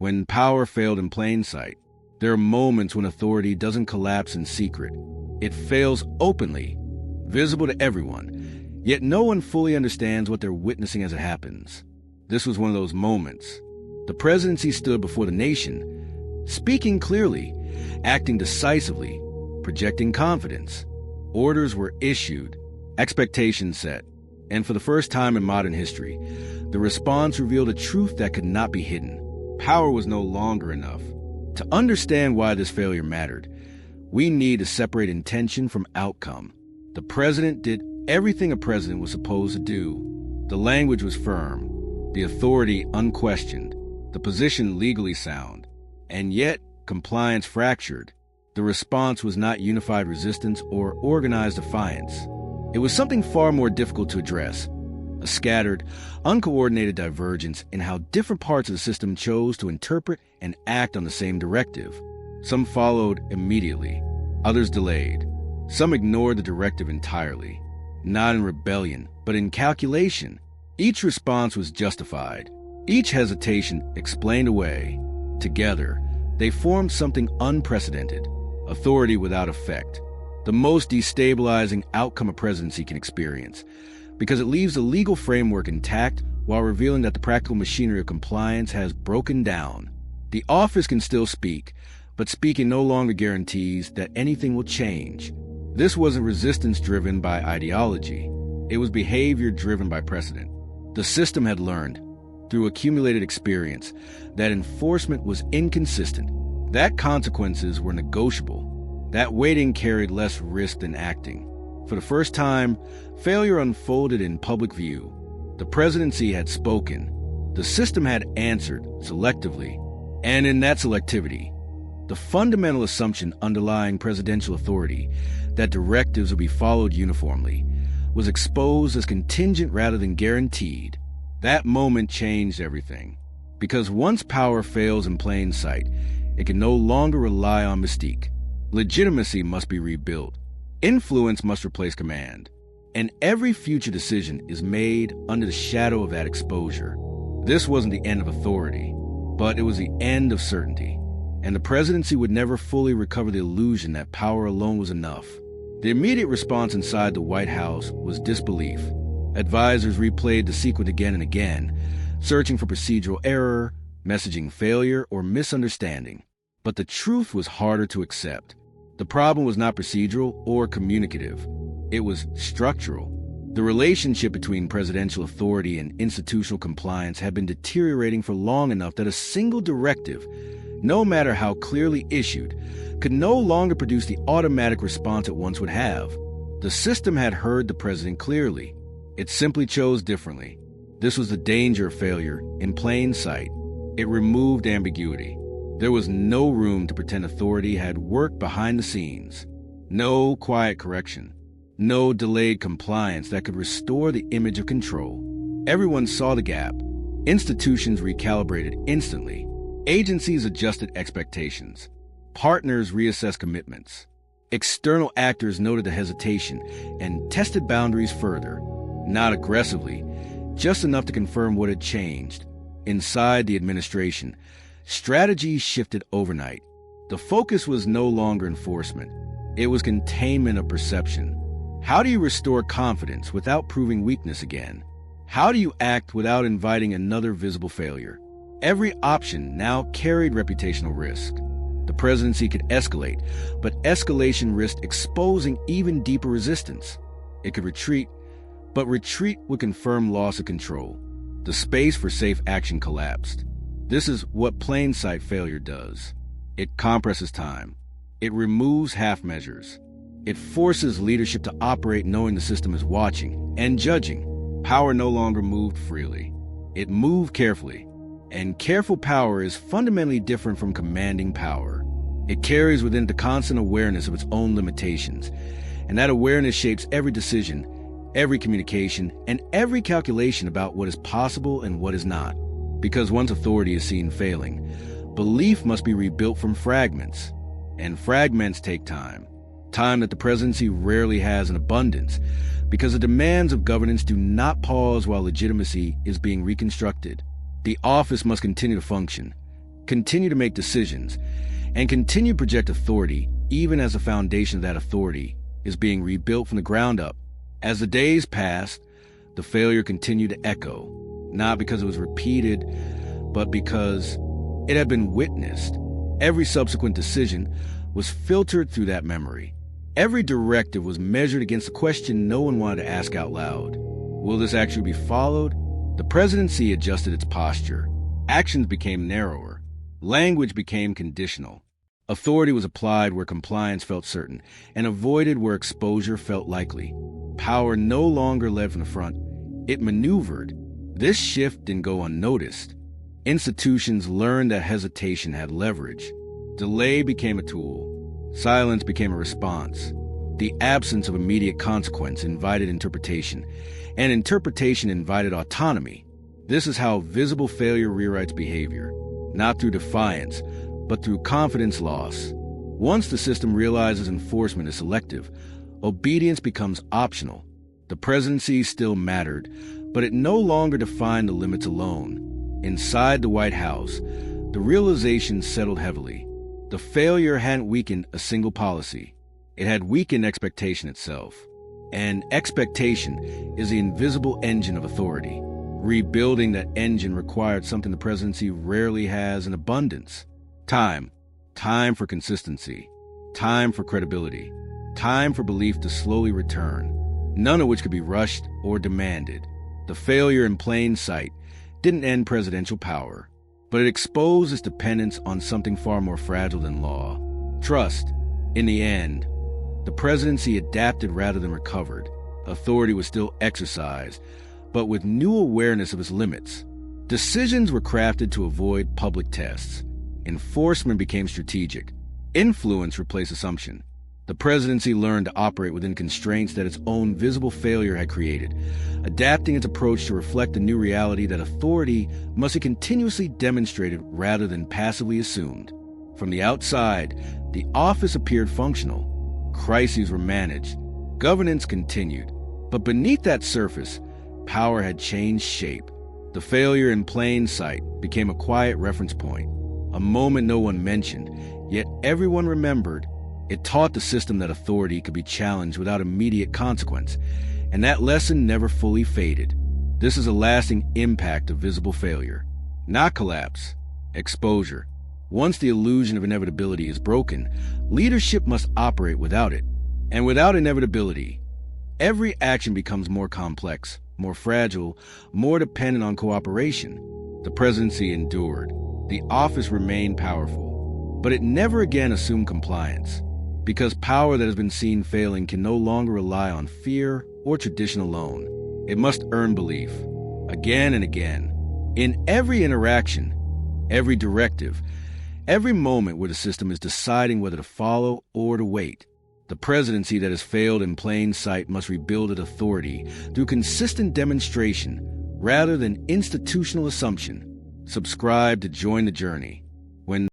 When power failed in plain sight, there are moments when authority doesn't collapse in secret. It fails openly, visible to everyone, yet no one fully understands what they're witnessing as it happens. This was one of those moments. The presidency stood before the nation, speaking clearly, acting decisively, projecting confidence. Orders were issued, expectations set, and for the first time in modern history, the response revealed a truth that could not be hidden. Power was no longer enough. To understand why this failure mattered, we need to separate intention from outcome. The president did everything a president was supposed to do. The language was firm, the authority unquestioned, the position legally sound, and yet compliance fractured. The response was not unified resistance or organized defiance. It was something far more difficult to address, a scattered, uncoordinated divergence in how different parts of the system chose to interpret and act on the same directive. Some followed immediately, others delayed. Some ignored the directive entirely, not in rebellion, but in calculation. Each response was justified, each hesitation explained away. Together, they formed something unprecedented, authority without effect, the most destabilizing outcome a presidency can experience, because it leaves the legal framework intact while revealing that the practical machinery of compliance has broken down. The office can still speak, but speaking no longer guarantees that anything will change. This wasn't resistance driven by ideology. It was behavior driven by precedent. The system had learned, through accumulated experience, that enforcement was inconsistent, that consequences were negotiable, that waiting carried less risk than acting. For the first time, failure unfolded in public view. The presidency had spoken. The system had answered selectively. And in that selectivity, the fundamental assumption underlying presidential authority, that directives would be followed uniformly, was exposed as contingent rather than guaranteed. That moment changed everything. Because once power fails in plain sight, it can no longer rely on mystique. Legitimacy must be rebuilt. Influence must replace command, and every future decision is made under the shadow of that exposure. This wasn't the end of authority, but it was the end of certainty, and the presidency would never fully recover the illusion that power alone was enough. The immediate response inside the White House was disbelief. Advisors replayed the sequence again and again, searching for procedural error, messaging failure, or misunderstanding. But the truth was harder to accept. The problem was not procedural or communicative. It was structural. The relationship between presidential authority and institutional compliance had been deteriorating for long enough that a single directive, no matter how clearly issued, could no longer produce the automatic response it once would have. The system had heard the president clearly. It simply chose differently. This was the danger of failure in plain sight. It removed ambiguity. There was no room to pretend authority had worked behind the scenes. No quiet correction. No delayed compliance that could restore the image of control. Everyone saw the gap. Institutions recalibrated instantly. Agencies adjusted expectations. Partners reassessed commitments. External actors noted the hesitation and tested boundaries further. Not aggressively, just enough to confirm what had changed. Inside the administration, strategy shifted overnight. The focus was no longer enforcement. It was containment of perception. How do you restore confidence without proving weakness again? How do you act without inviting another visible failure? Every option now carried reputational risk. The presidency could escalate, but escalation risked exposing even deeper resistance. It could retreat, but retreat would confirm loss of control. The space for safe action collapsed. This is what plain sight failure does. It compresses time. It removes half measures. It forces leadership to operate knowing the system is watching and judging. Power no longer moved freely. It moved carefully. And careful power is fundamentally different from commanding power. It carries within it the constant awareness of its own limitations. And that awareness shapes every decision, every communication, and every calculation about what is possible and what is not. Because once authority is seen failing, belief must be rebuilt from fragments. And fragments take time. Time that the presidency rarely has in abundance, because the demands of governance do not pause while legitimacy is being reconstructed. The office must continue to function, continue to make decisions, and continue to project authority even as the foundation of that authority is being rebuilt from the ground up. As the days passed, the failure continued to echo, not because it was repeated, but because it had been witnessed. Every subsequent decision was filtered through that memory. Every directive was measured against the question no one wanted to ask out loud. Will this actually be followed? The presidency adjusted its posture. Actions became narrower. Language became conditional. Authority was applied where compliance felt certain and avoided where exposure felt likely. Power no longer led from the front. It maneuvered. This shift didn't go unnoticed. Institutions learned that hesitation had leverage. Delay became a tool. Silence became a response. The absence of immediate consequence invited interpretation, and interpretation invited autonomy. This is how visible failure rewrites behavior, not through defiance, but through confidence loss. Once the system realizes enforcement is selective, obedience becomes optional. The presidency still mattered, but it no longer defined the limits alone. Inside the White House, the realization settled heavily. The failure hadn't weakened a single policy. It had weakened expectation itself. And expectation is the invisible engine of authority. Rebuilding that engine required something the presidency rarely has in abundance. Time. Time for consistency. Time for credibility. Time for belief to slowly return. None of which could be rushed or demanded. The failure in plain sight didn't end presidential power, but it exposed its dependence on something far more fragile than law. Trust. In the end, the presidency adapted rather than recovered. Authority was still exercised, but with new awareness of its limits. Decisions were crafted to avoid public tests. Enforcement became strategic. Influence replaced assumption. The presidency learned to operate within constraints that its own visible failure had created, adapting its approach to reflect the new reality that authority must be continuously demonstrated rather than passively assumed. From the outside, the office appeared functional. Crises were managed. Governance continued. But beneath that surface, power had changed shape. The failure in plain sight became a quiet reference point, a moment no one mentioned, yet everyone remembered. It taught the system that authority could be challenged without immediate consequence, and that lesson never fully faded. This is a lasting impact of visible failure. Not collapse, exposure. Once the illusion of inevitability is broken, leadership must operate without it. And without inevitability, every action becomes more complex, more fragile, more dependent on cooperation. The presidency endured. The office remained powerful, but it never again assumed compliance. Because power that has been seen failing can no longer rely on fear or tradition alone. It must earn belief, again and again. In every interaction, every directive, every moment where the system is deciding whether to follow or to wait. The presidency that has failed in plain sight must rebuild its authority through consistent demonstration rather than institutional assumption. Subscribe to join the journey.